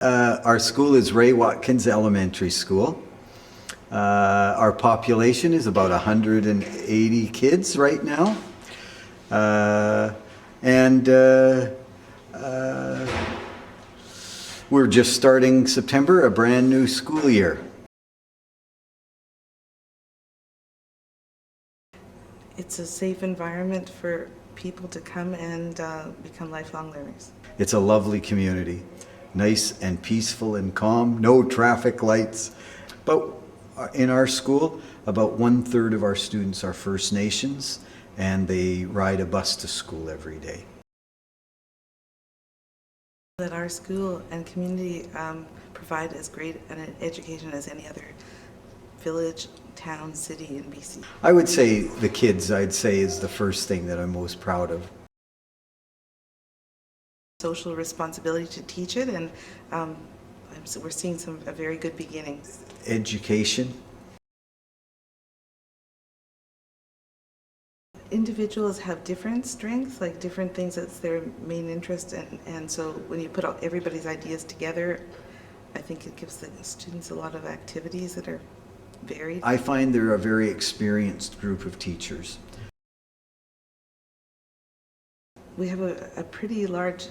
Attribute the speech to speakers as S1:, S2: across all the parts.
S1: Our school is Ray Watkins Elementary School. Our population is about 180 kids right now. And we're just starting September, a brand new school year.
S2: It's a safe environment for people to come and become lifelong learners.
S1: It's a lovely community, nice and peaceful and calm, no traffic lights. But in our school, about 1/3 of our students are First Nations, and they ride a bus to school every day.
S2: That our school and community provide as great an education as any other village, town, city in BC.
S1: I would say the kids, I'd say, is the first thing that I'm most proud of.
S2: Social responsibility to teach it, and we're seeing a very good beginnings.
S1: Education.
S2: Individuals have different strengths, like different things that's their main interest, and so when you put everybody's ideas together, I think it gives the students a lot of activities that are varied.
S1: I find they're a very experienced group of teachers.
S2: We have a pretty large,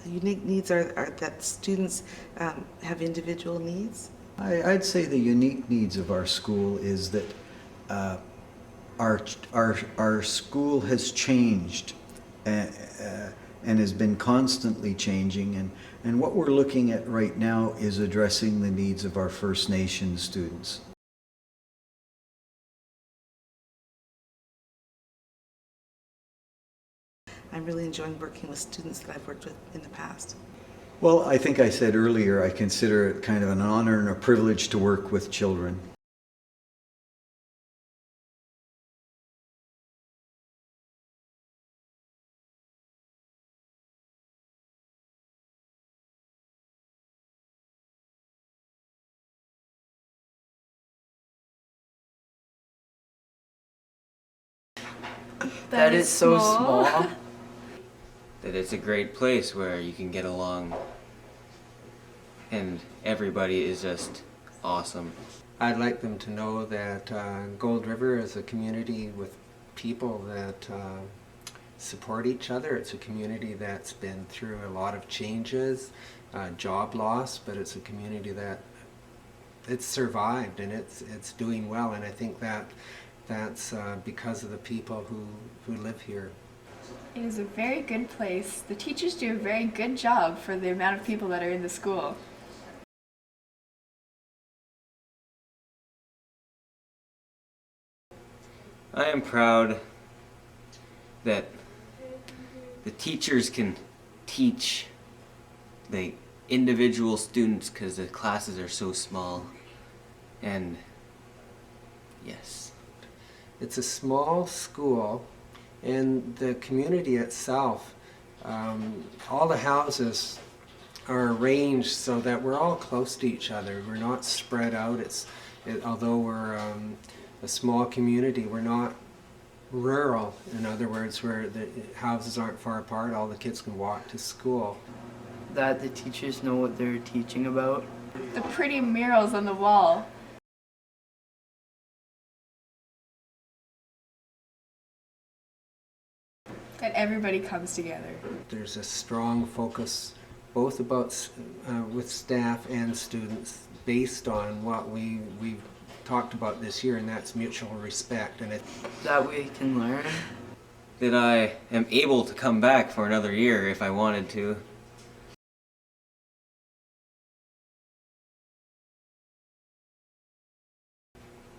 S2: unique needs are that students have individual needs.
S1: I'd say the unique needs of our school is that our school has changed and has been constantly changing, and what we're looking at right now is addressing the needs of our First Nations students.
S2: I'm really enjoying working with students that I've worked with in the past.
S1: Well, I think I said earlier, I consider it kind of an honor and a privilege to work with children.
S3: That is so small.
S4: That it's a great place where you can get along and everybody is just awesome.
S3: I'd like them to know that Gold River is a community with people that support each other. It's a community that's been through a lot of changes, job loss, but it's a community that it's survived and it's doing well, and I think that's because of the people who live here.
S5: It is a very good place. The teachers do a very good job for the amount of people that are in the school.
S4: I am proud that the teachers can teach the individual students because the classes are so small, and yes.
S3: It's a small school, and the community itself, all the houses are arranged so that we're all close to each other. We're not spread out. Although we're a small community, we're not rural. In other words, where the houses aren't far apart, all the kids can walk to school.
S6: That the teachers know what they're teaching about.
S5: The pretty murals on the wall. That everybody comes together.
S3: There's a strong focus both about with staff and students based on what we've talked about this year, and that's mutual respect. And
S6: that we can learn.
S4: That I am able to come back for another year if I wanted to.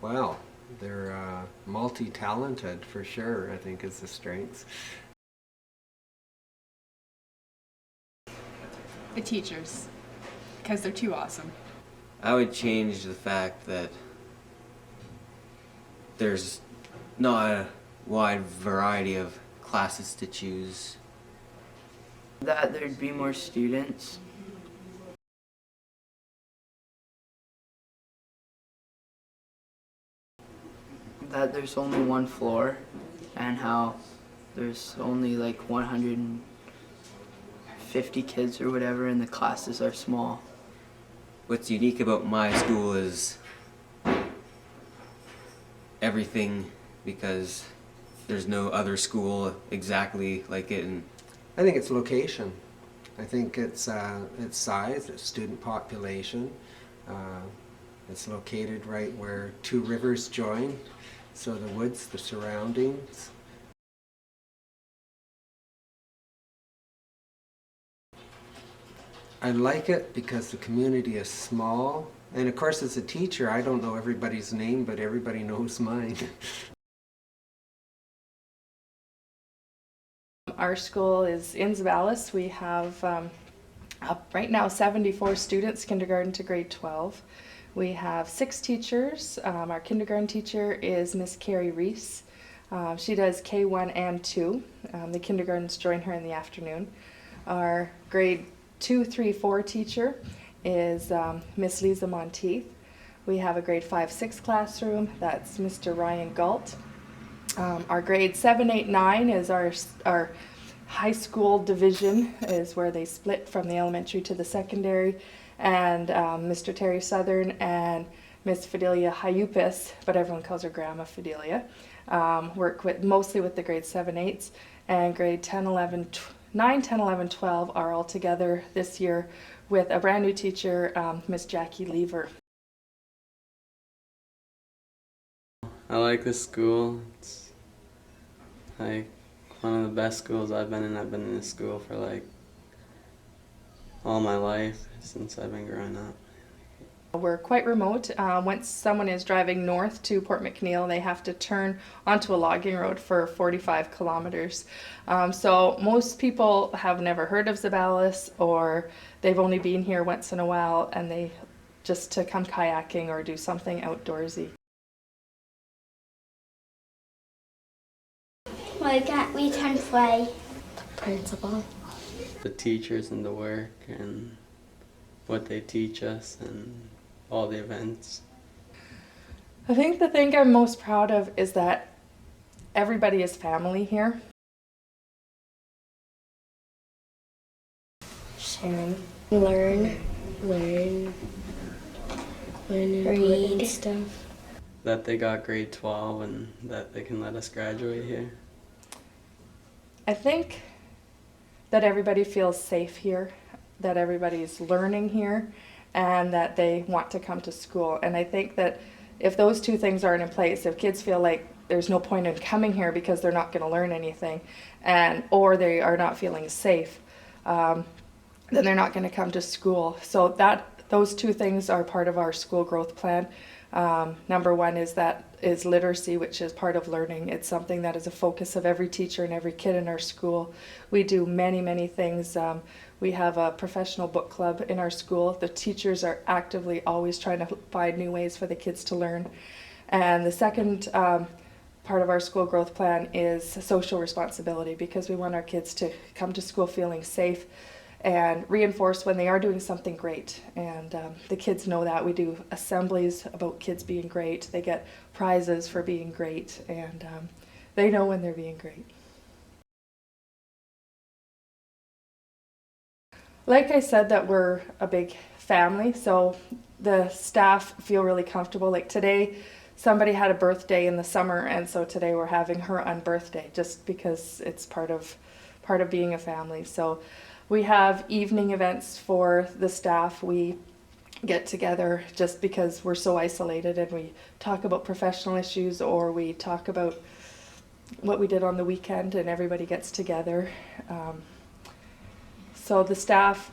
S3: Well, they're multi-talented for sure, I think is the strengths.
S5: The teachers, because they're too awesome.
S4: I would change the fact that there's not a wide variety of classes to choose.
S6: That there'd be more students. That there's only one floor, and how there's only like 150 50 kids or whatever, and the classes are small.
S4: What's unique about my school is everything, because there's no other school exactly like it. And
S3: I think it's location. I think it's size, its student population. It's located right where two rivers join, so the woods, the surroundings. I like it because the community is small, and of course as a teacher I don't know everybody's name, but everybody knows mine.
S7: Our school is in Zeballos. We have right now 74 students, kindergarten to grade 12. We have 6 teachers. Our kindergarten teacher is Miss Carrie Reese. She does K1 and 2. The kindergartens join her in the afternoon. Our grade 2, 3, 4 teacher is Miss Lisa Monteith. We have a grade 5, 6 classroom. That's Mr. Ryan Galt. Our grade 7, 8, 9 is our high school division, is where they split from the elementary to the secondary. And Mr. Terry Southern and Miss Fidelia Hyupis, but everyone calls her Grandma Fidelia, work mostly with the grade 7, 8s, and grade 10, 11, 9, 10, 11, 12 are all together this year with a brand new teacher, Miss Jackie Lever.
S8: I like this school. It's like one of the best schools I've been in. I've been in this school for like all my life since I've been growing up.
S7: We're quite remote. Once someone is driving north to Port McNeill, they have to turn onto a logging road for 45 kilometers. So most people have never heard of Zeballos, or they've only been here once in a while, and they just to come kayaking or do something outdoorsy.
S9: We can play
S10: principal.
S8: The teachers and the work and what they teach us and all the events.
S7: I think the thing I'm most proud of is that everybody is family here.
S10: Sharing. Learn
S9: read
S10: important stuff.
S8: That they got grade 12 and that they can let us graduate here.
S7: I think that everybody feels safe here, that everybody's learning here, and that they want to come to school. And I think that if those two things aren't in place, if kids feel like there's no point in coming here because they're not going to learn anything, or they are not feeling safe, then they're not going to come to school. So those two things are part of our school growth plan. Number one is literacy, which is part of learning. It's something that is a focus of every teacher and every kid in our school. We do many, many things. We have a professional book club in our school. The teachers are actively always trying to find new ways for the kids to learn. And the second part of our school growth plan is social responsibility, because we want our kids to come to school feeling safe and reinforce when they are doing something great. And the kids know that. We do assemblies about kids being great. They get prizes for being great, and they know when they're being great. Like I said, that we're a big family, so the staff feel really comfortable. Like today, somebody had a birthday in the summer, and so today we're having her unbirthday, just because it's part of being a family. So we have evening events for the staff. We get together just because we're so isolated, and we talk about professional issues, or we talk about what we did on the weekend, and everybody gets together. So the staff,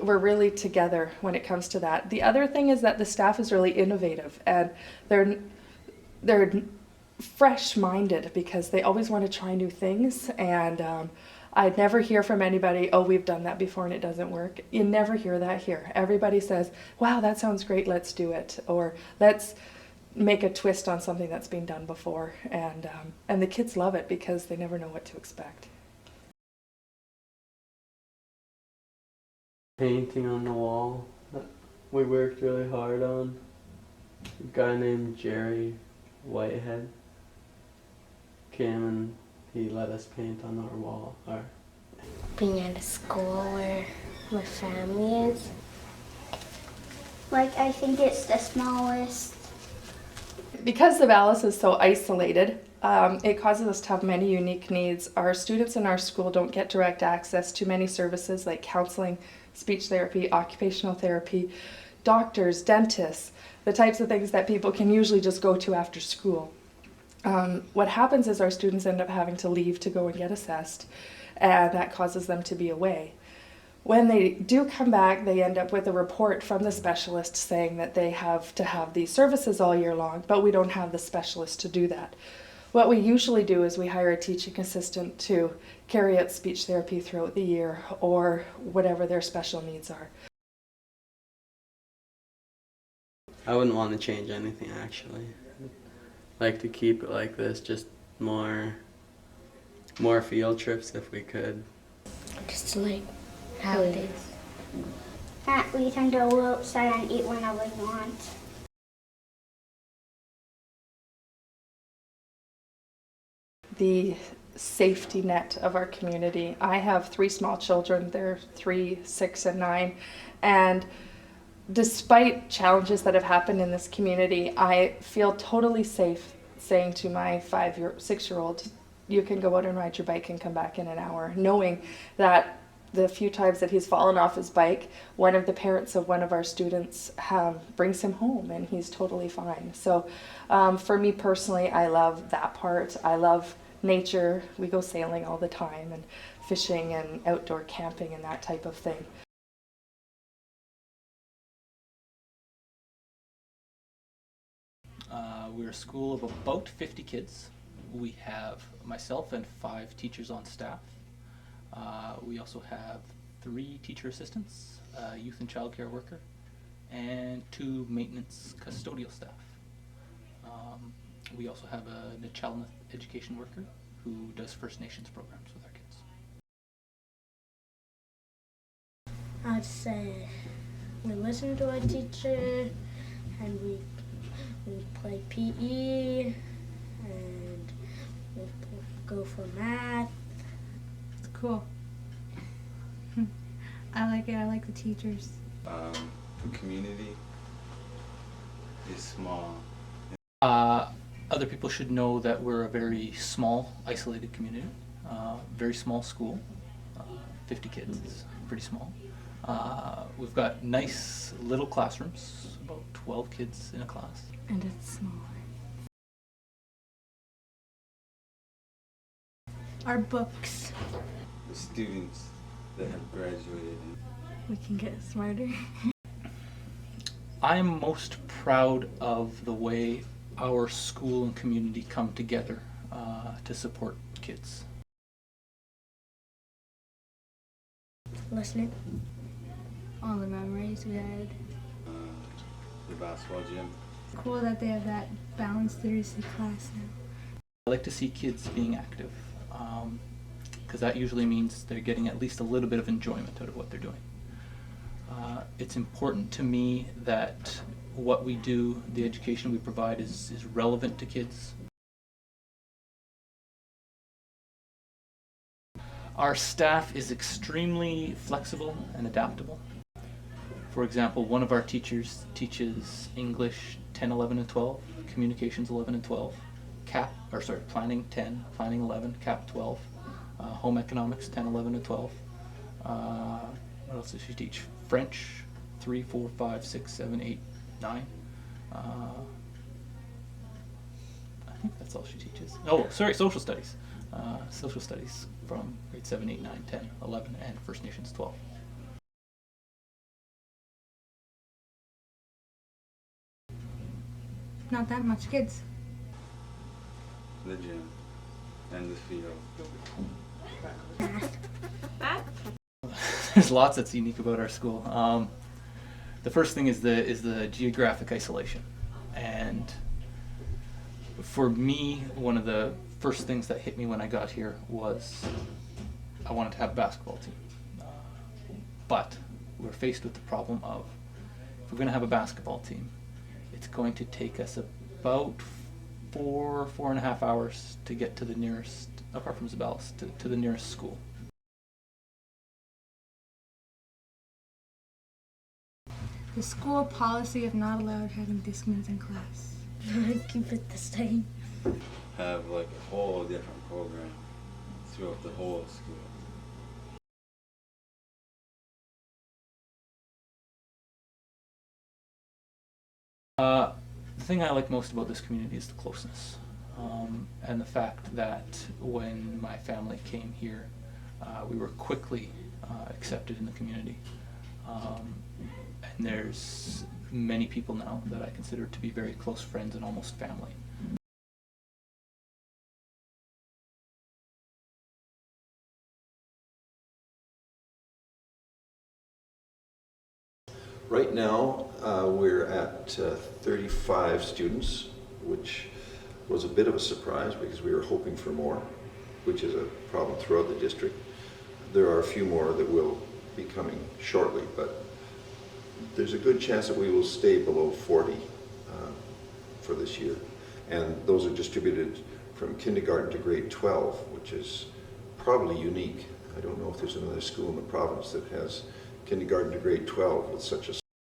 S7: we're really together when it comes to that. The other thing is that the staff is really innovative, and they're fresh-minded because they always want to try new things. And I never hear from anybody, oh, we've done that before and it doesn't work. You never hear that here. Everybody says, wow, that sounds great, let's do it. Or let's make a twist on something that's been done before. And the kids love it because they never know what to expect.
S8: Painting on the wall that we worked really hard on. A guy named Jerry Whitehead came and he let us paint on our wall.
S10: being at a school where my family is.
S9: Like, I think it's the smallest.
S7: Because Zeballos is so isolated, it causes us to have many unique needs. Our students in our school don't get direct access to many services like counseling, speech therapy, occupational therapy, doctors, dentists, the types of things that people can usually just go to after school. What happens is our students end up having to leave to go and get assessed, and that causes them to be away. When they do come back, they end up with a report from the specialist saying that they have to have these services all year long, but we don't have the specialist to do that. What we usually do is we hire a teaching assistant to carry out speech therapy throughout the year or whatever their special needs are.
S8: I wouldn't want to change anything actually. Like to keep it like this, just more field trips if we could.
S10: Just like how it is.
S9: That we can go outside and eat whenever we want.
S7: The safety net of our community. I have 3 small children. They're 3, 6, and 9. And despite challenges that have happened in this community, I feel totally safe saying to my 6-year-old, you can go out and ride your bike and come back in an hour, knowing that the few times that he's fallen off his bike, one of the parents of one of our students brings him home and he's totally fine. So for me personally, I love that part. I love nature. We go sailing all the time and fishing and outdoor camping and that type of thing.
S11: We're a school of about 50 kids. We have myself and 5 teachers on staff. We also have 3 teacher assistants, a youth and child care worker, and 2 maintenance custodial staff. We also have a child education worker who does First Nations programs with our kids.
S10: I'd say we listen to our teacher and we play PE and we go for math.
S12: It's cool. I like it. I like the teachers.
S13: The community is small.
S11: Other people should know that we're a very small, isolated community, very small school, 50 kids, it's pretty small. We've got nice little classrooms, about 12 kids in a class.
S12: And it's smaller. Our books.
S13: The students that have graduated.
S12: We can get smarter.
S11: I'm most proud of the way our school and community come together to support kids.
S10: Listening.
S12: All the memories we had.
S13: The basketball gym.
S12: Cool that they have that balanced literacy class now.
S11: I like to see kids being active because that usually means they're getting at least a little bit of enjoyment out of what they're doing. It's important to me that what we do, the education we provide is relevant to kids. Our staff is extremely flexible and adaptable. For example, one of our teachers teaches English 10, 11, and 12, communications 11 and 12, planning 10, planning 11, CAP 12, home economics 10, 11, and 12. What else does she teach? French 3, 4, 5, 6, 7, 8, 9. I think that's all she teaches. Oh, sorry, social studies. Social studies from grade 7, 8, 9, 10, 11, and First Nations 12.
S12: Not that much kids.
S13: The gym and the field.
S11: There's lots that's unique about our school. The first thing is the geographic isolation, and for me, one of the first things that hit me when I got here was I wanted to have a basketball team, but we're faced with the problem of if we're going to have a basketball team, it's going to take us about 4.5 hours to get to the nearest, apart from Zeballos, to the nearest school.
S12: The school policy of not allowed having discipline in class.
S10: Keep it the same.
S13: Have like a whole different program throughout the whole school.
S11: The thing I like most about this community is the closeness, and the fact that when my family came here, we were quickly accepted in the community. And there's many people now that I consider to be very close friends and almost family.
S14: Right now, we're at 35 students, which was a bit of a surprise because we were hoping for more, which is a problem throughout the district. There are a few more that will be coming shortly, but there's a good chance that we will stay below 40 for this year. And those are distributed from kindergarten to grade 12, which is probably unique. I don't know if there's another school in the province that has kindergarten to grade 12 with such a